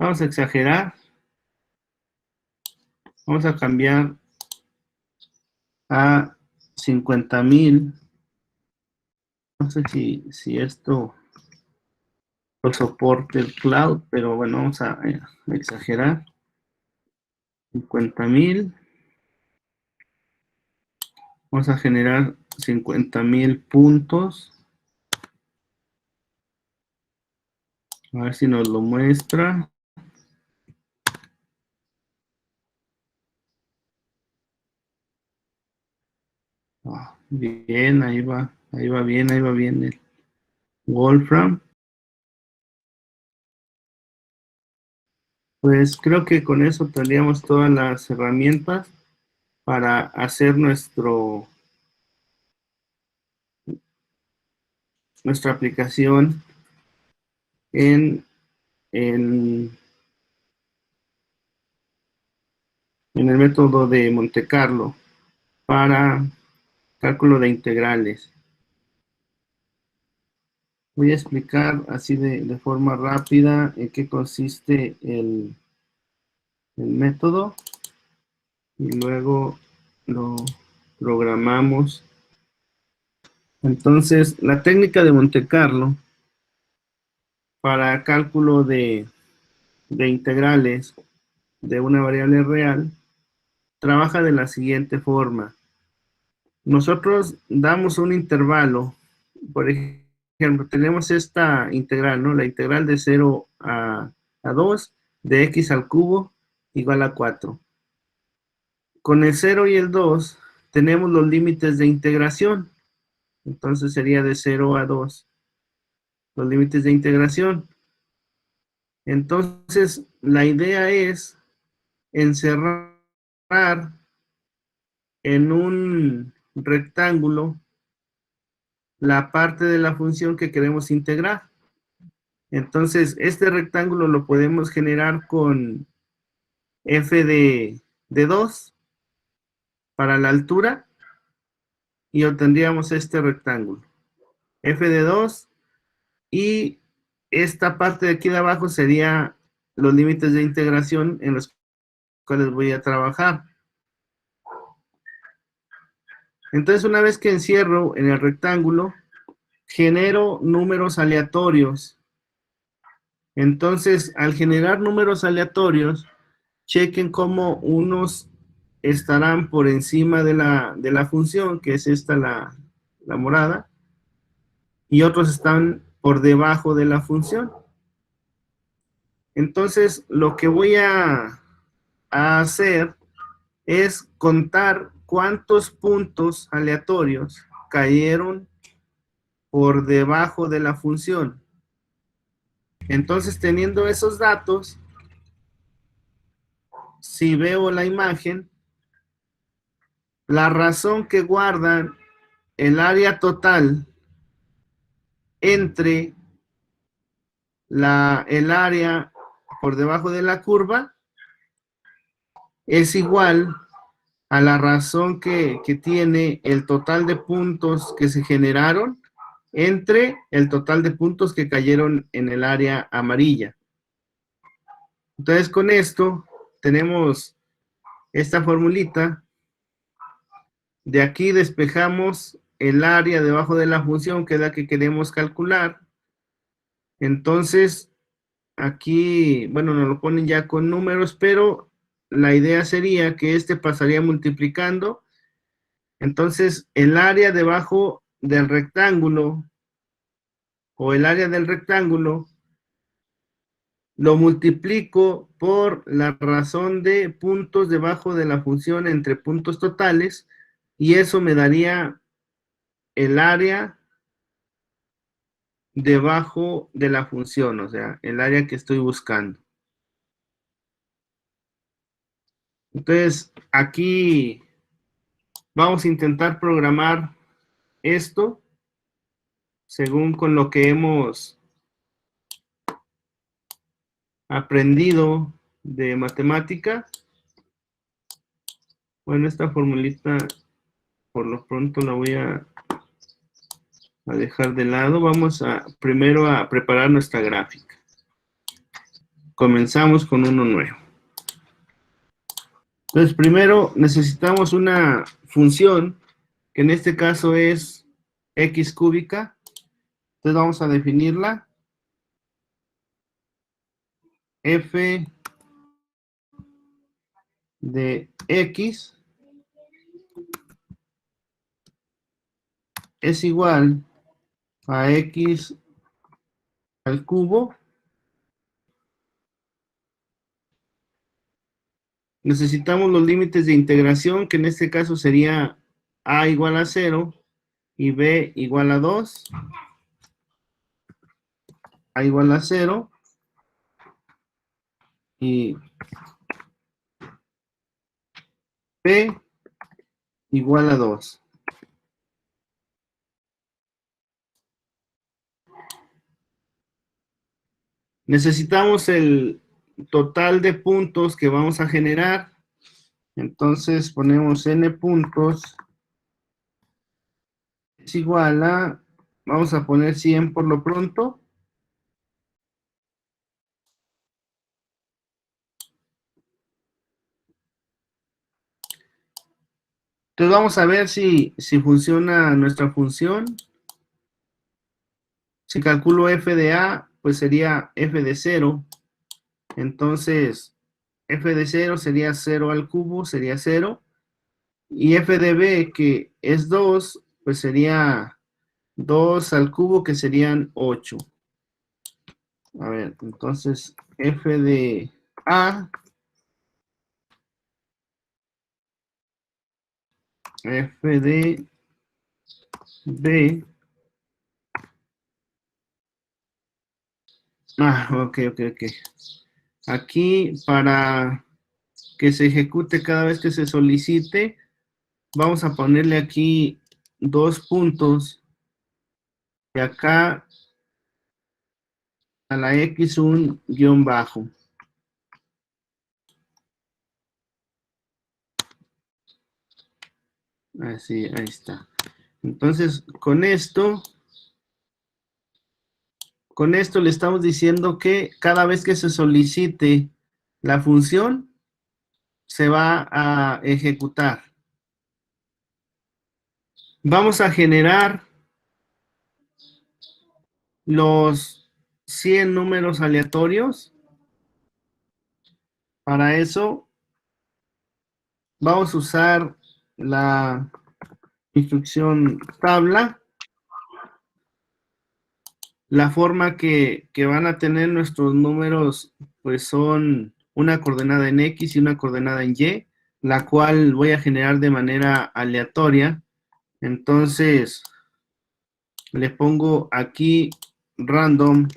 Vamos a exagerar. Vamos a cambiar a 50,000. No sé si esto lo soporte el cloud, pero bueno, vamos a exagerar. 50,000. Vamos a generar 50,000 puntos. A ver si nos lo muestra. Bien, ahí va bien el Wolfram. Pues creo que con eso tendríamos todas las herramientas para hacer nuestra aplicación en el método de Monte Carlo para cálculo de integrales. Voy a explicar así de forma rápida en qué consiste el método y luego lo programamos. Entonces, la técnica de Monte Carlo para cálculo de integrales de una variable real trabaja de la siguiente forma. Nosotros damos un intervalo, por ejemplo, tenemos esta integral, ¿no? La integral de 0 a 2 de x al cubo igual a 4. Con el 0 y el 2 tenemos los límites de integración. Entonces sería de 0 a 2. Los límites de integración. Entonces, la idea es encerrar en un rectángulo la parte de la función que queremos integrar. Entonces, este rectángulo lo podemos generar con f de 2 para la altura y obtendríamos este rectángulo. F de 2 y esta parte de aquí de abajo sería los límites de integración en los cuales voy a trabajar. Entonces, una vez que encierro en el rectángulo, genero números aleatorios. Entonces, al generar números aleatorios, chequen cómo unos estarán por encima de la función, que es esta la morada, y otros están por debajo de la función. Entonces, lo que voy a hacer es contar cuántos puntos aleatorios cayeron por debajo de la función. Entonces, teniendo esos datos, si veo la imagen, la razón que guardan el área total entre el área por debajo de la curva es igual a la razón que tiene el total de puntos que se generaron entre el total de puntos que cayeron en el área amarilla. Entonces, con esto tenemos esta formulita. De aquí despejamos el área debajo de la función, que es la que queremos calcular. Entonces, aquí, bueno, nos lo ponen ya con números, pero la idea sería que este pasaría multiplicando. Entonces, el área debajo del rectángulo o el área del rectángulo lo multiplico por la razón de puntos debajo de la función entre puntos totales y eso me daría el área debajo de la función, o sea, el área que estoy buscando. Entonces, aquí vamos a intentar programar esto según con lo que hemos aprendido de matemática. Bueno, esta formulita por lo pronto la voy a dejar de lado. Vamos primero a preparar nuestra gráfica. comenzamos con uno nuevo. Entonces, primero necesitamos una función, que en este caso es x cúbica. Entonces vamos a definirla. F de x es igual a x al cubo. Necesitamos los límites de integración, que en este caso sería a igual a 0 y b igual a 2. A igual a 0 y b igual a 2. Necesitamos el total de puntos que vamos a generar. Entonces ponemos n puntos es igual a, vamos a poner 100 por lo pronto. Entonces vamos a ver si funciona nuestra función. Si calculo f de a, pues sería f de 0. Entonces, f de 0 sería 0 al cubo, sería 0. Y f de b, que es 2, pues sería 2 al cubo, que serían 8. A ver, entonces f de a, f de b. Ok. Aquí, para que se ejecute cada vez que se solicite, vamos a ponerle aquí 2 puntos. Y acá a la X un guión bajo. Así, ahí está. Entonces, con esto le estamos diciendo que cada vez que se solicite la función, se va a ejecutar. Vamos a generar los 100 números aleatorios. Para eso, vamos a usar la instrucción tabla. La forma que van a tener nuestros números, pues son una coordenada en X y una coordenada en Y, la cual voy a generar de manera aleatoria. Entonces, le pongo aquí random,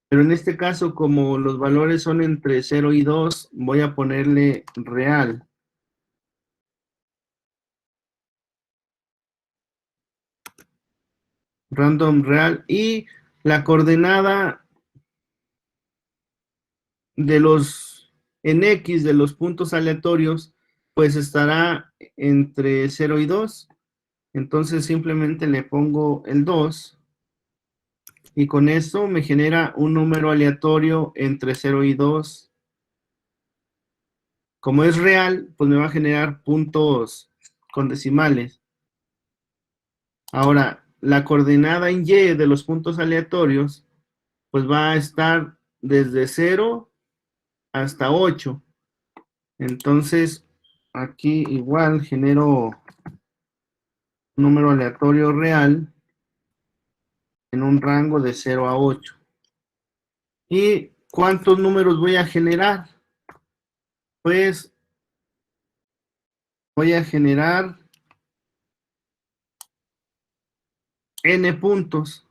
pero en este caso, como los valores son entre 0 y 2, voy a ponerle real. Random real, y la coordenada de los en X de los puntos aleatorios, pues estará entre 0 y 2. Entonces simplemente le pongo el 2 y con esto me genera un número aleatorio entre 0 y 2. Como es real, pues me va a generar puntos con decimales. Ahora, la coordenada en Y de los puntos aleatorios, pues va a estar desde 0 hasta 8. Entonces, aquí igual genero un número aleatorio real en un rango de 0 a 8. ¿Y cuántos números voy a generar? Pues voy a generar n puntos.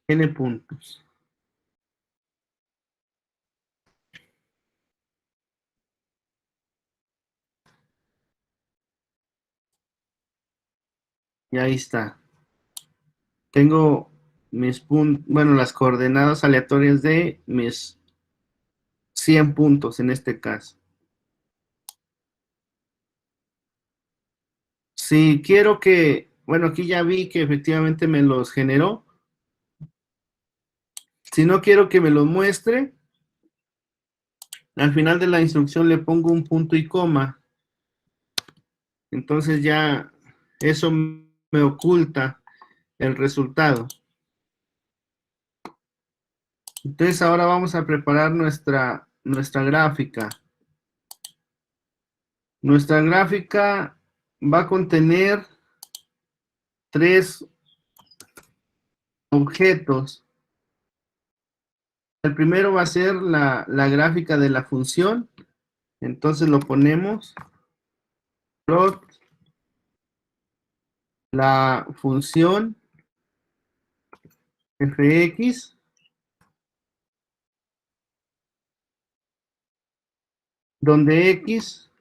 N puntos. Y ahí está. Tengo mis puntos, bueno, las coordenadas aleatorias de mis 100 puntos en este caso. Si quiero que bueno, aquí ya vi que efectivamente me los generó. Si no quiero que me los muestre, al final de la instrucción le pongo un punto y coma. Entonces ya eso me oculta el resultado. Entonces ahora vamos a preparar nuestra gráfica. Nuestra gráfica va a contener 3 objetos. El primero va a ser la gráfica de la función. Entonces lo ponemos plot la función fx, donde x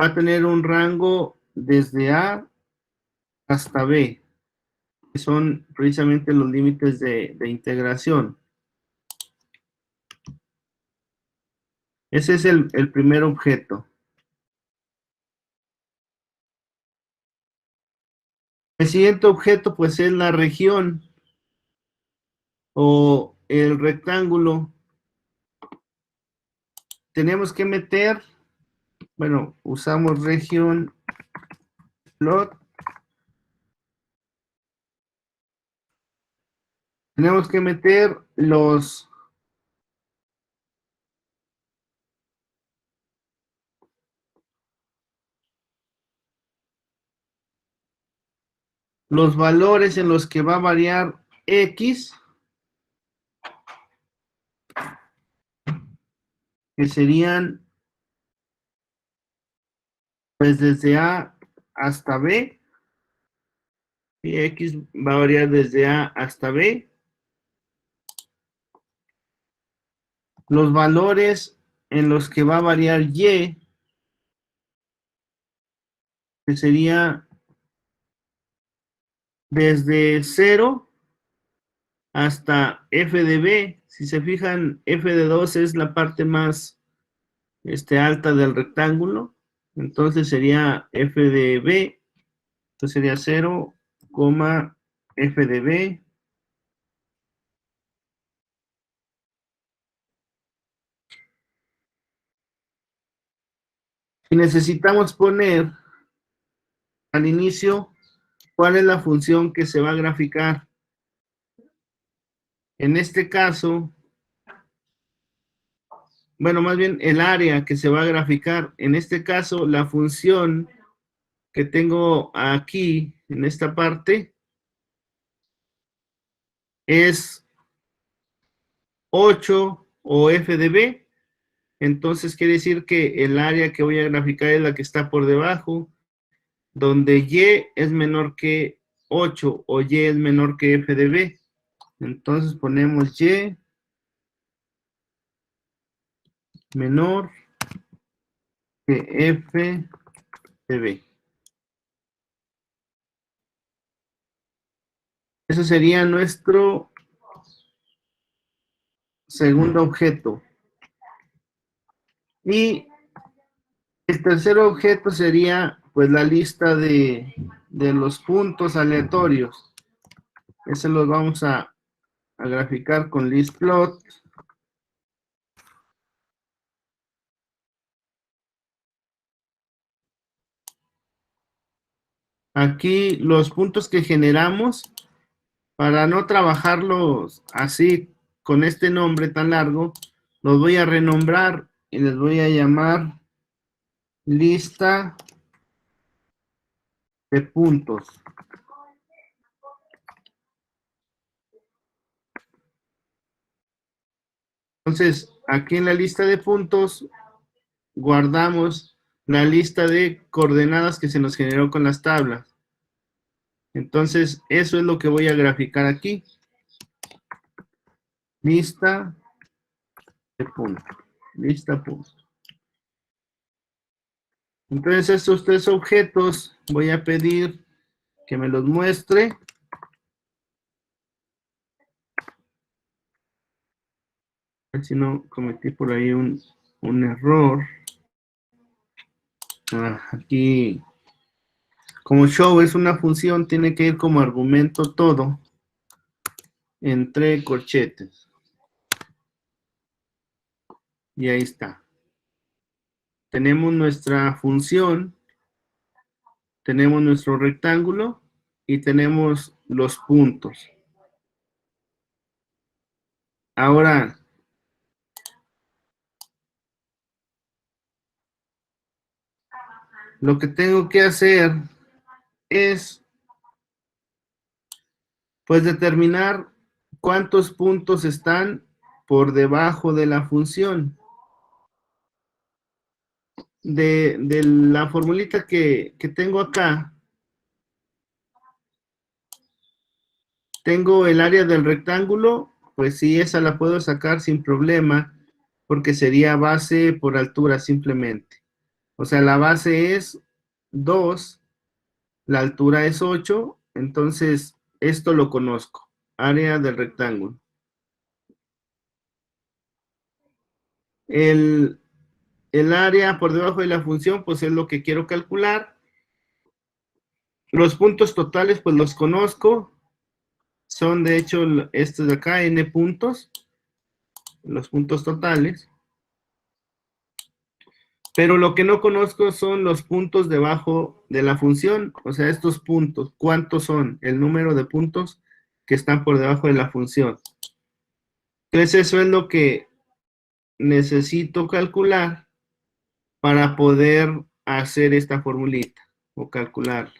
va a tener un rango desde a hasta b, que son precisamente los límites de integración. Ese es el primer objeto. El siguiente objeto pues es la región o el rectángulo. Tenemos que meter, bueno, usamos región plot. Tenemos que meter los valores en los que va a variar x, que serían pues desde a hasta b, y x va a variar desde a hasta b. Los valores en los que va a variar y, que sería desde 0 hasta f de b. Si se fijan, f de 2 es la parte más alta del rectángulo, entonces sería f de b, entonces sería 0, f de b. Y necesitamos poner al inicio cuál es la función que se va a graficar. En este caso, bueno, más bien el área que se va a graficar. En este caso, la función que tengo aquí, en esta parte, es 8 o f de b. Entonces quiere decir que el área que voy a graficar es la que está por debajo, donde y es menor que 8 o y es menor que f de b. Entonces ponemos y menor que f de b. Eso sería nuestro segundo objeto. Y el tercer objeto sería pues la lista de los puntos aleatorios. Ese los vamos a graficar con listplot. Aquí los puntos que generamos, para no trabajarlos así con este nombre tan largo, los voy a renombrar y les voy a llamar lista de puntos. Entonces, aquí en la lista de puntos guardamos la lista de coordenadas que se nos generó con las tablas. Entonces, eso es lo que voy a graficar aquí. Lista de puntos. Lista puntos. Entonces, estos 3 objetos voy a pedir que me los muestre. A ver si no cometí por ahí un error. Aquí Como show es una función, tiene que ir como argumento todo entre corchetes. Y ahí está. Tenemos nuestra función, tenemos nuestro rectángulo y tenemos los puntos. Ahora, lo que tengo que hacer es, pues, determinar cuántos puntos están por debajo de la función. De la formulita que tengo acá, tengo el área del rectángulo, pues sí, esa la puedo sacar sin problema, porque sería base por altura simplemente. O sea, la base es 2, la altura es 8, entonces esto lo conozco, área del rectángulo. El área por debajo de la función, pues es lo que quiero calcular. Los puntos totales, pues los conozco. Son de hecho estos de acá, n puntos, los puntos totales. Pero lo que no conozco son los puntos debajo de la función, o sea, estos puntos, ¿cuántos son? El número de puntos que están por debajo de la función. Entonces eso es lo que necesito calcular para poder hacer esta formulita o calcularla.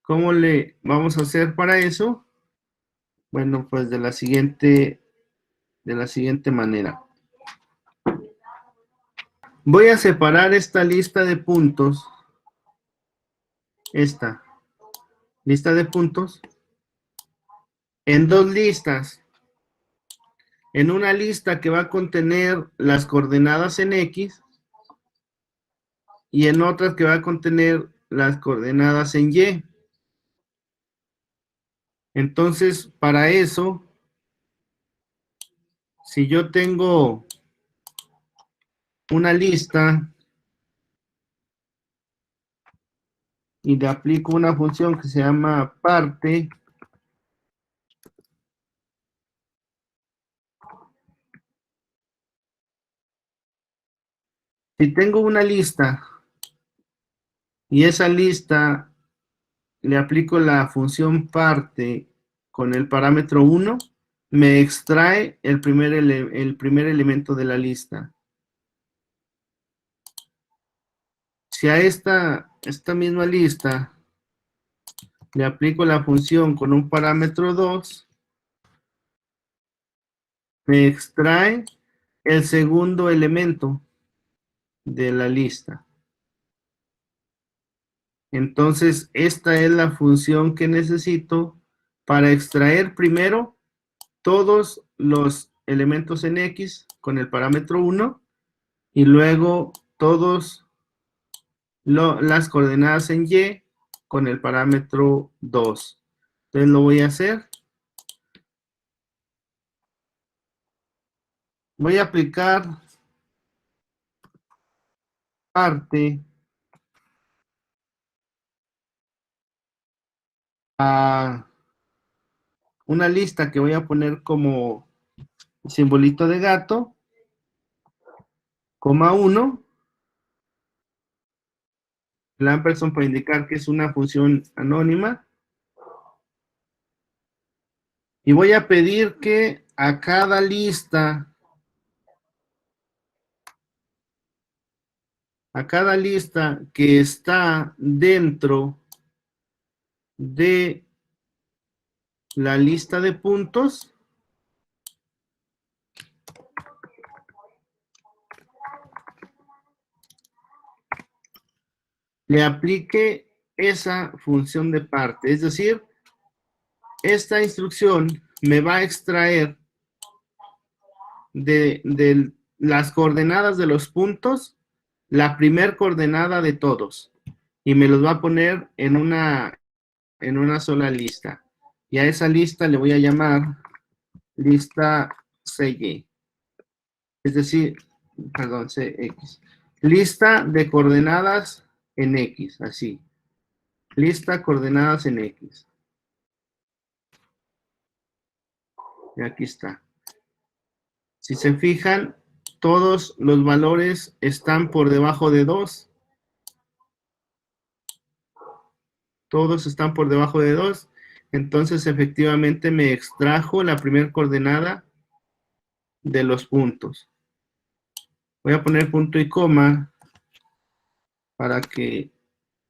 ¿Cómo le vamos a hacer para eso? Bueno, pues de la siguiente manera. Voy a separar esta lista de puntos, esta lista de puntos, en dos listas. En una lista que va a contener las coordenadas en X y en otra que va a contener las coordenadas en Y. Entonces, para eso, si yo tengo una lista y le aplico una función que se llama parte, si tengo una lista y esa lista le aplico la función parte con el parámetro 1, me extrae el primer elemento de la lista. Si a esta misma lista le aplico la función con un parámetro 2, me extrae el segundo elemento de la lista. Entonces, esta es la función que necesito para extraer primero todos los elementos en X con el parámetro 1 y luego todas las coordenadas en Y con el parámetro 2. Entonces lo voy a hacer. Voy a aplicar parte a una lista que voy a poner como simbolito de gato, coma 1, el ampersand para indicar que es una función anónima. Y voy a pedir que a cada lista que está dentro de la lista de puntos, le aplique esa función de parte. Es decir, esta instrucción me va a extraer de las coordenadas de los puntos la primer coordenada de todos y me los va a poner en una sola lista. Y a esa lista le voy a llamar lista CY. Es decir, perdón, CX. Lista de coordenadas en X, así. Lista coordenadas en X. Y aquí está. Si se fijan, todos los valores están por debajo de 2. Todos están por debajo de 2. Entonces, efectivamente, me extrajo la primera coordenada de los puntos. Voy a poner punto y coma para que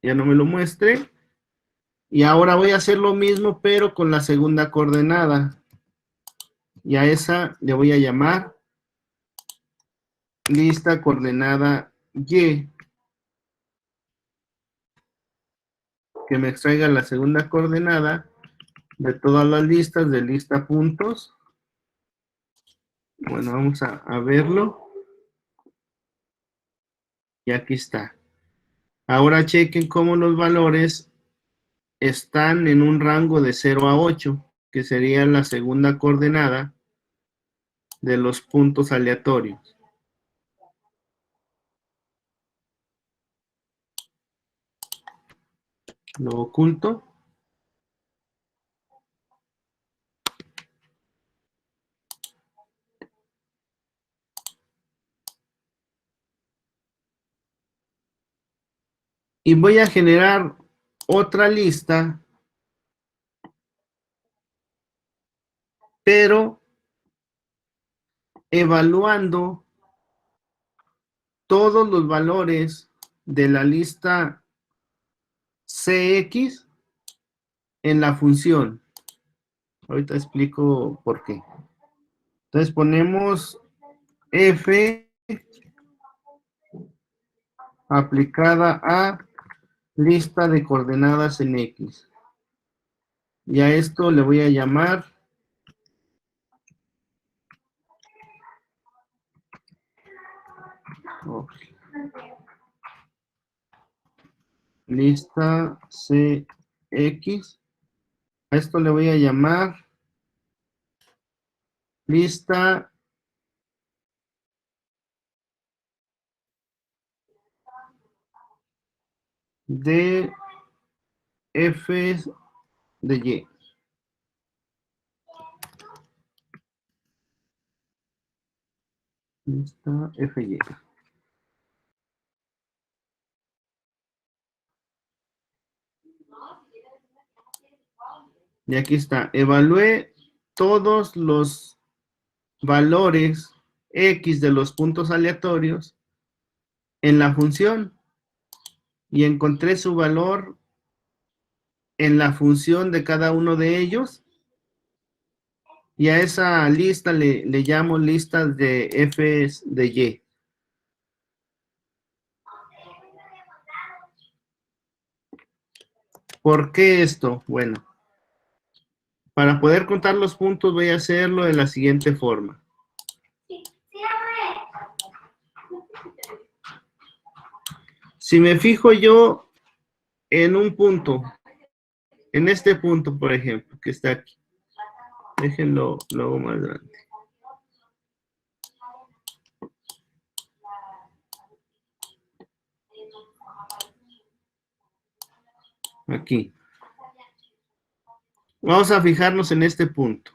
ya no me lo muestre. Y ahora voy a hacer lo mismo, pero con la segunda coordenada. Y a esa le voy a llamar lista coordenada Y. Que me extraiga la segunda coordenada de todas las listas de lista puntos. Bueno, vamos a verlo. Y aquí está. Ahora chequen cómo los valores están en un rango de 0 a 8, que sería la segunda coordenada de los puntos aleatorios. Lo oculto. Y voy a generar otra lista, pero evaluando todos los valores de la lista CX en la función. Ahorita explico por qué. Entonces ponemos F aplicada a lista de coordenadas en X. Y a esto le voy a llamar lista CX. A esto le voy a llamar lista de F de Y. Lista FY. Y aquí está. Evalué todos los valores X de los puntos aleatorios en la función y encontré su valor en la función de cada uno de ellos. Y a esa lista le llamo listas de F de Y. ¿Por qué esto? Bueno, para poder contar los puntos voy a hacerlo de la siguiente forma. Si me fijo yo en un punto, en este punto, por ejemplo, que está aquí. Déjenlo, lo hago más grande. Aquí. Vamos a fijarnos en este punto.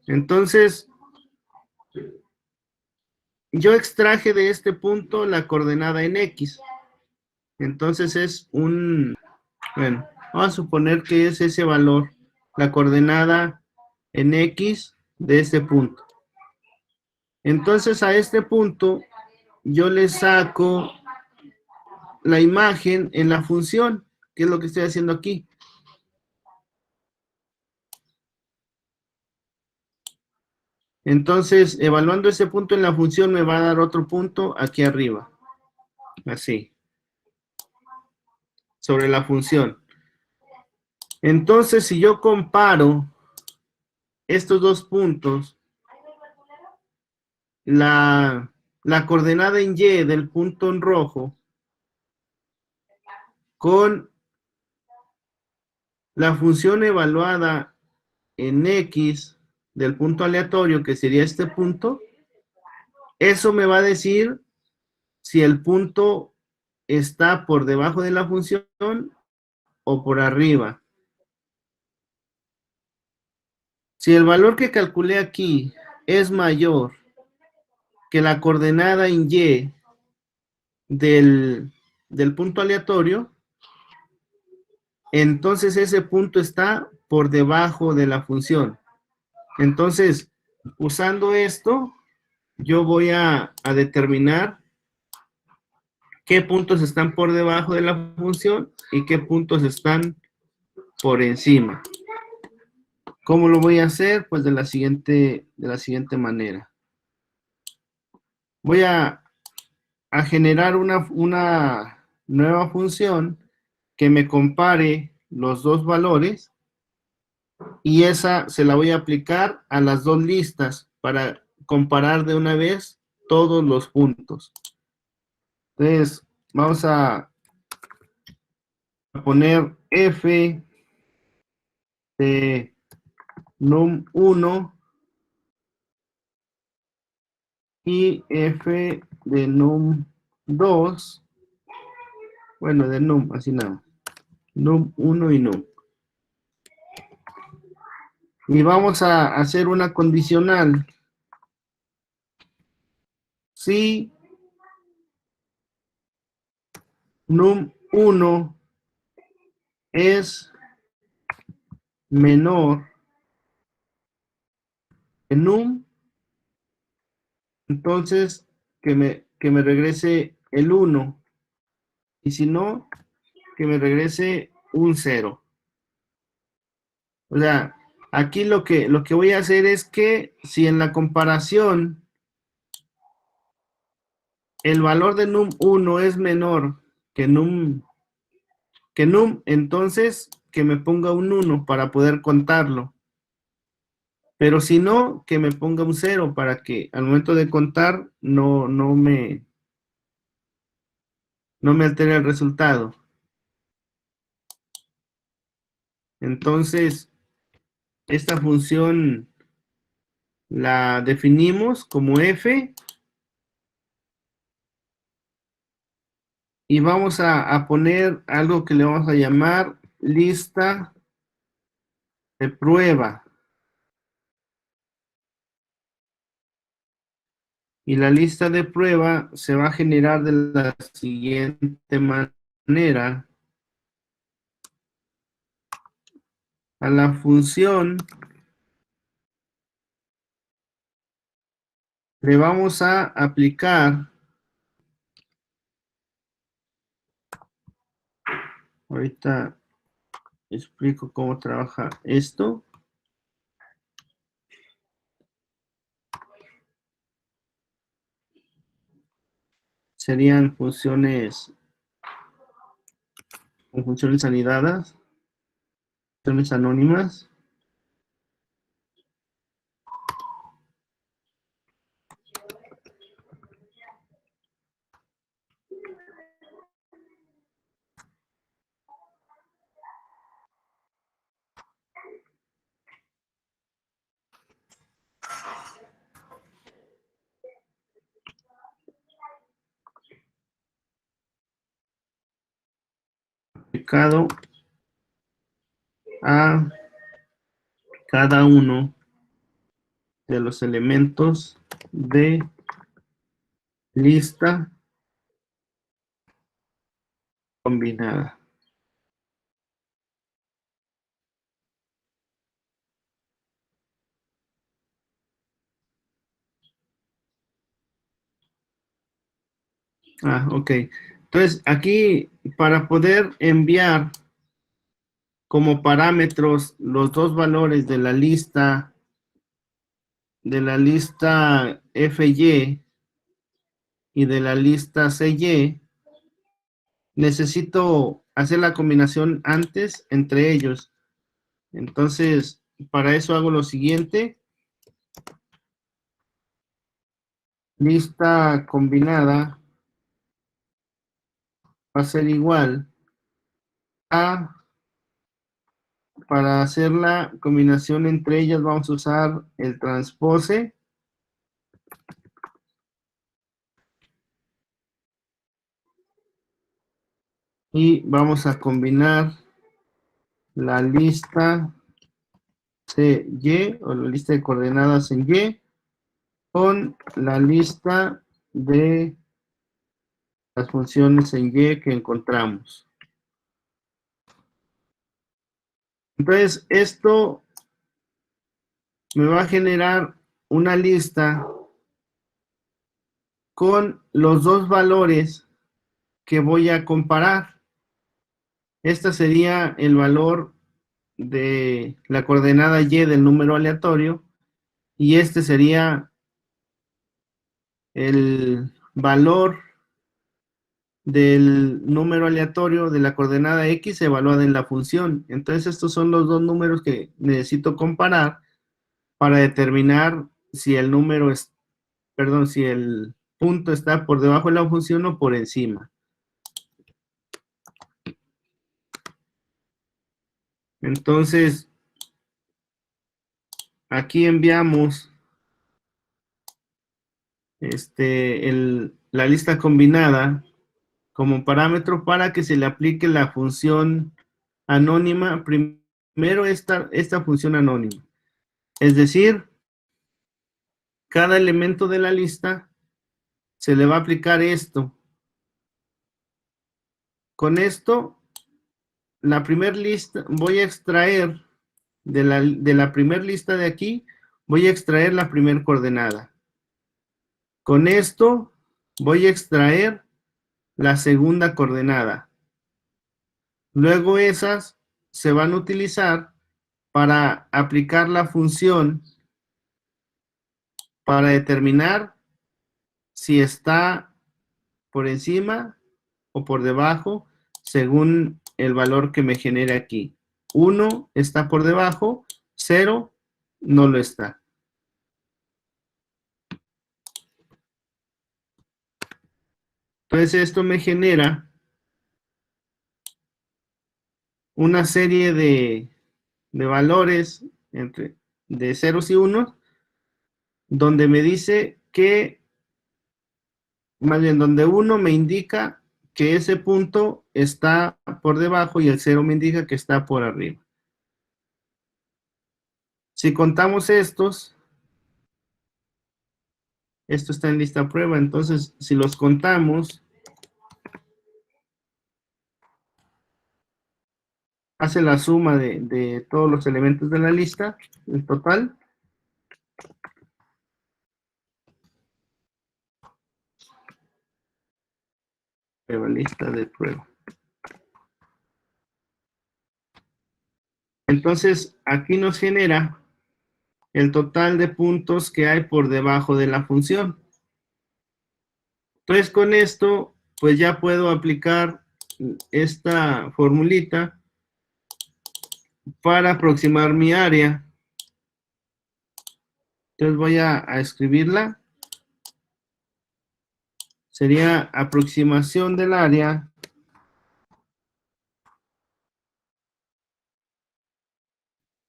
Entonces, yo extraje de este punto la coordenada en X. Entonces es un, bueno, vamos a suponer que es ese valor, la coordenada en X de este punto. Entonces a este punto yo le saco la imagen en la función, que es lo que estoy haciendo aquí. Entonces, evaluando ese punto en la función me va a dar otro punto aquí arriba. Así. Sobre la función. Entonces, si yo comparo estos dos puntos, la coordenada en Y del punto en rojo con la función evaluada en X del punto aleatorio, que sería este punto, eso me va a decir si el punto está por debajo de la función o por arriba. Si el valor que calculé aquí es mayor que la coordenada en Y del punto aleatorio, entonces ese punto está por debajo de la función. Entonces, usando esto, yo voy a determinar qué puntos están por debajo de la función y qué puntos están por encima. ¿Cómo lo voy a hacer? Pues de la siguiente manera. Voy a generar una nueva función que me compare los dos valores y esa se la voy a aplicar a las dos listas para comparar de una vez todos los puntos. Entonces, vamos a poner f de num1 y f de num2, bueno, de num, así nada, num1 y num. Y vamos a hacer una condicional. Si num1 es menor que num, entonces que me regrese el 1. Y si no, que me regrese un 0. O sea, aquí lo que voy a hacer es que si en la comparación el valor de num1 es menor que num, entonces que me ponga un 1 para poder contarlo. Pero si no, que me ponga un 0 para que al momento de contar no me altere el resultado. Entonces, esta función la definimos como f y vamos a poner algo que le vamos a llamar lista de prueba. Y la lista de prueba se va a generar de la siguiente manera. A la función le vamos a aplicar, ahorita explico cómo trabaja esto. Serían funciones con funciones anidadas, funciones anónimas. Aplicado a cada uno de los elementos de lista combinada. Ok. Entonces, aquí para poder enviar como parámetros los dos valores de la lista FY y de la lista CY, necesito hacer la combinación antes entre ellos. Entonces, para eso hago lo siguiente. Lista combinada va a ser igual a, para hacer la combinación entre ellas vamos a usar el transpose y vamos a combinar la lista CY o la lista de coordenadas en Y con la lista de las funciones en Y que encontramos. Entonces, esto me va a generar una lista con los dos valores que voy a comparar. Este sería el valor de la coordenada Y del número aleatorio y este sería el valor del número aleatorio de la coordenada X evaluada en la función. Entonces estos son los dos números que necesito comparar para determinar si el número es, perdón, si el punto está por debajo de la función o por encima. Entonces, aquí enviamos la lista combinada como parámetro para que se le aplique la función anónima, primero esta función anónima. Es decir, cada elemento de la lista se le va a aplicar esto. Con esto, la primera lista, voy a extraer de la primera lista de aquí, voy a extraer la primera coordenada. Con esto, voy a extraer la segunda coordenada. Luego esas se van a utilizar para aplicar la función para determinar si está por encima o por debajo según el valor que me genere aquí. 1 está por debajo, 0 no lo está. Entonces esto me genera una serie de valores de ceros y unos, donde me dice que, más bien donde 1 me indica que ese punto está por debajo y el 0 me indica que está por arriba. Si contamos estos, esto está en lista prueba, entonces si los contamos, hace la suma de todos los elementos de la lista, el total. Prueba, lista de prueba. Entonces, aquí nos genera el total de puntos que hay por debajo de la función. Entonces, con esto, pues ya puedo aplicar esta formulita para aproximar mi área. Entonces voy a escribirla. Sería aproximación del área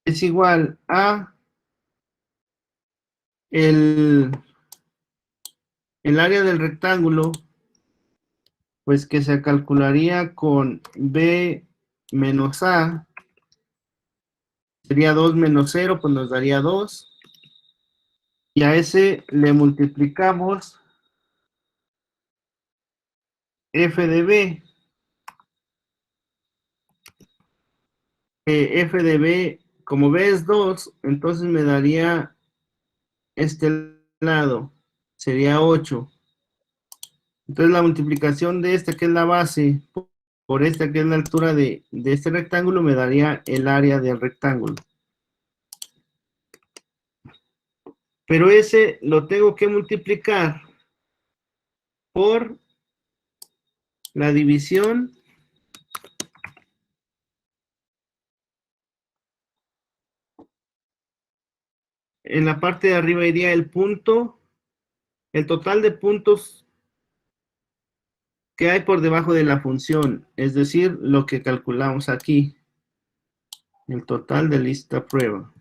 es igual a el área del rectángulo, pues que se calcularía con B menos A, sería 2 menos 0, pues nos daría 2. Y a ese le multiplicamos f de b. F de b, como b es 2, entonces me daría este lado, sería 8. Entonces la multiplicación de esta, que es la base, por esta, que es la altura de este rectángulo, me daría el área del rectángulo. Pero ese lo tengo que multiplicar por la división en la parte de arriba iría el punto, el total de puntos que hay por debajo de la función, es decir, lo que calculamos aquí, el total de lista prueba.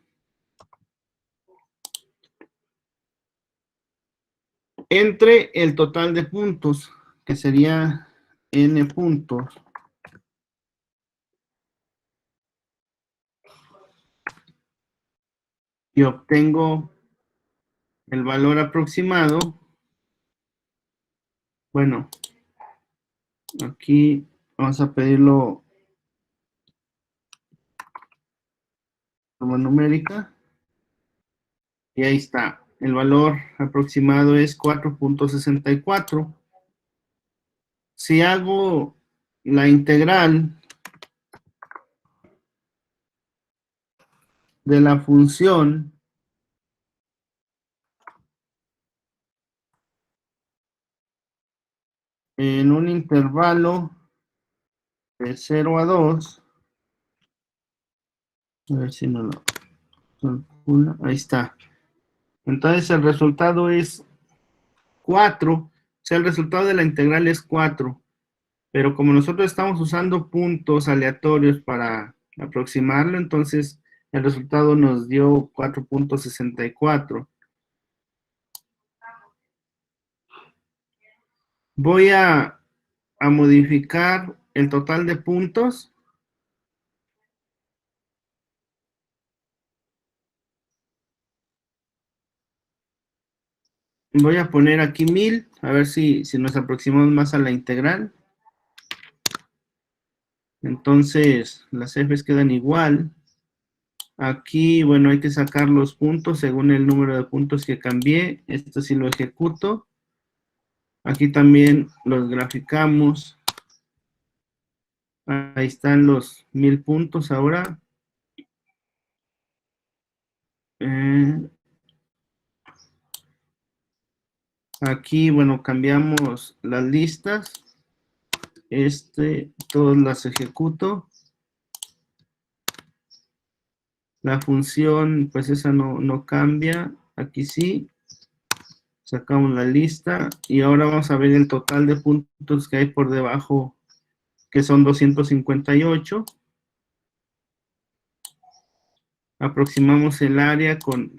Entre el total de puntos, que sería n puntos, y obtengo el valor aproximado. Bueno, aquí vamos a pedirlo como numérica. Y ahí está. El valor aproximado es 4.64. Si hago la integral de la función en un intervalo de 0 a 2, a ver si no lo calcula, ahí está. Entonces el resultado es 4, o sea, el resultado de la integral es 4, pero como nosotros estamos usando puntos aleatorios para aproximarlo, entonces el resultado nos dio 4.64. Voy a modificar el total de puntos. Voy a poner aquí 1000, a ver si nos aproximamos más a la integral. Entonces, las f's quedan igual. Aquí, bueno, hay que sacar los puntos según el número de puntos que cambié. Esto sí lo ejecuto. Aquí también los graficamos. Ahí están los 1000 puntos ahora. Aquí, bueno, cambiamos las listas. Todas las ejecuto. La función, pues esa no cambia. Aquí sí. Sacamos la lista. Y ahora vamos a ver el total de puntos que hay por debajo, que son 258. Aproximamos el área con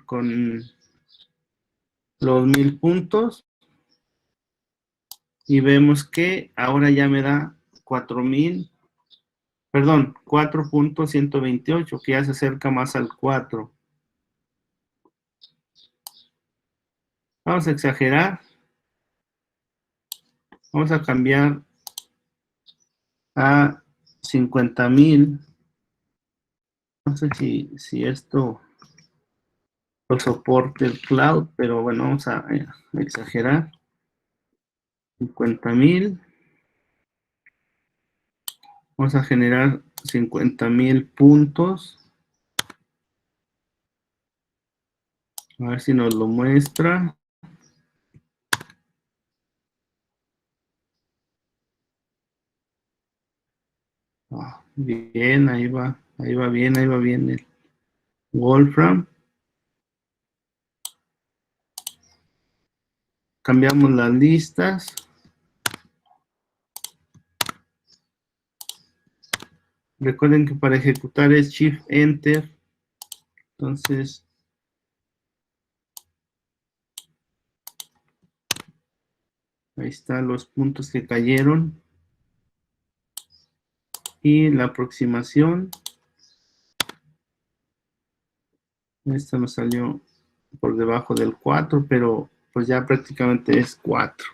los 1000 puntos. Y vemos que ahora ya me da 4.128, que ya se acerca más al 4. Vamos a exagerar. Vamos a cambiar a 50,000. No sé si esto lo soporte el cloud, pero bueno, vamos a exagerar. 50,000. Vamos a generar 50,000 puntos. A ver si nos lo muestra. Bien, ahí va bien el Wolfram. Cambiamos las listas. Recuerden que para ejecutar es Shift Enter. Entonces, ahí están los puntos que cayeron. Y la aproximación. Esta nos salió por debajo del 4, pero pues ya prácticamente es 4.